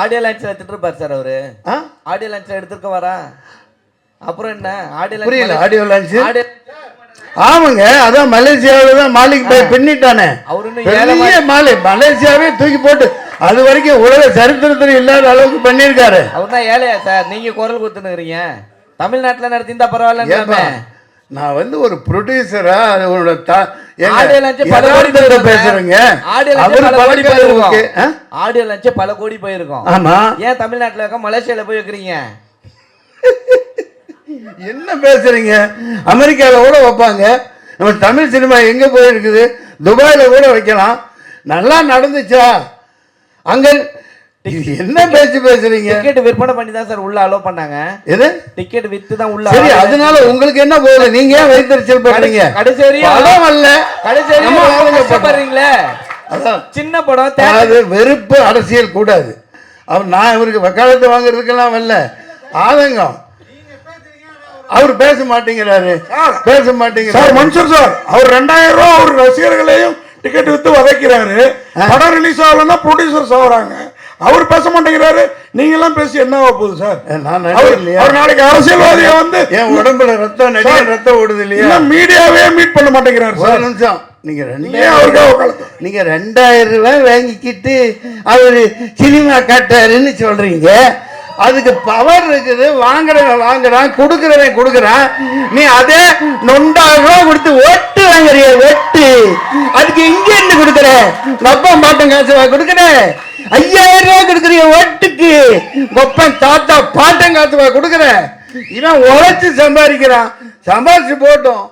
Audio லான்ச்ல எடுத்துட்டு இருப்பார் sir அவரு. ஆடியோ லான்ச்ல எடுத்துக்க வரா. அப்புறம் என்ன ஆடியோ லான்ச்? புரியல. ஆடியோ லான்ச் ஆமாங்க. அதான் மலேசியாவில் தான் மாலிக் பாய் பின்னிட்டானே. அவரு மலேசியாவே தூக்கி போட்டு அது வரைக்கும் உலக சரித்திரத்தில் இல்லாத அளவுக்கு பண்ணியிருக்காரு. அவர் தான் ஏழையா சார்? நீங்க குரல் கொடுத்துனுக்குறீங்க. தமிழ்நாட்டில் நடத்திருந்தா பரவாயில்ல. நான் வந்து ஒரு ப்ரொடியூசரா ஆடியோ லான்ச் பல கோடி பேசுறேங்க. ஆடியோ லான்ச் பல கோடி போயிருக்கும். ஆமா. ஏன் தமிழ்நாட்டில் இருக்க மலேசியால போய் வைக்கிறீங்க? என்ன பேசுறீங்க? அமெரிக்காவில் கூட வைப்பாங்க. நம்ம தமிழ் சினிமா எங்க போயிருக்குது? துபாயில கூட வைக்கலாம். நல்லா நடந்துச்சா? அங்க என்ன பேச்சு பேசுறீங்க? டிக்கெட் விற்பனை பண்ணி தான் சார் உள்ள அலோ பண்ணாங்க. எது? டிக்கெட் வித்து தான் உள்ள. சரி, அதனால உங்களுக்கு என்ன போகுது? நீங்க ஏன் வைத்தறிச்சல் பண்றீங்க? கடைசி வரையும் படம் அல்ல, கடைசி வரையும் கஷ்டப்படுறீங்களே. அதான் சின்ன படம். அது வெறுப்பு அரசியல் கூடாது. நான் இவருக்கு வக்காலத்து வாங்குறதுக்கெல்லாம் வரல. ஆதங்கம். அவர் பேச மாட்டேங்கிறாரு. பேச மாட்டேங்கிறார் மன்சூர் சார். அவர் 2000 ரூபாய் அவர் ரசிகர்களையும் டிக்கெட் வித்து வதைக்கிறாரு. படம் ரிலீஸ் ஆகலன்னா ப்ரொடியூசர்ஸ் ஆகுறாங்க. அவர் பேச மாட்டேங்கிறாரு. நீங்க எல்லாம் பேசி என்ன போகுது சார்? அவர் நாளைக்கு அரசியல்வாதியை வந்து என் உடம்புல ரத்தம் ஓடுது இல்லையா? மீடியாவே மீட் பண்ண மாட்டேங்கிறாரு சார். நிமிஷம். நீங்க 2000 ரூபாய் வாங்கிக்கிட்டு அவரு சினிமா காட்டாருன்னு சொல்றீங்க. அதுக்கு பவர் இருக்குது. வாங்குறான், கொடுக்குறான். நீ அதே 9,000 ரூபாய் கொடுத்து ஓட்டு வாங்குறிய. ஓட்டு அதுக்கு இங்க இருந்து கொடுக்குற. அப்பா மாட்டம் காசு கொடுக்குற. 5000 ரூபாய் கொடுக்குறிய ஓட்டுக்கு. ஒப்பன் தாத்தா பாட்டம் காசு கொடுக்குற. இவன் உழைச்சு சம்பாதிக்கிறான். சம்பாதிச்சு போட்டோம்.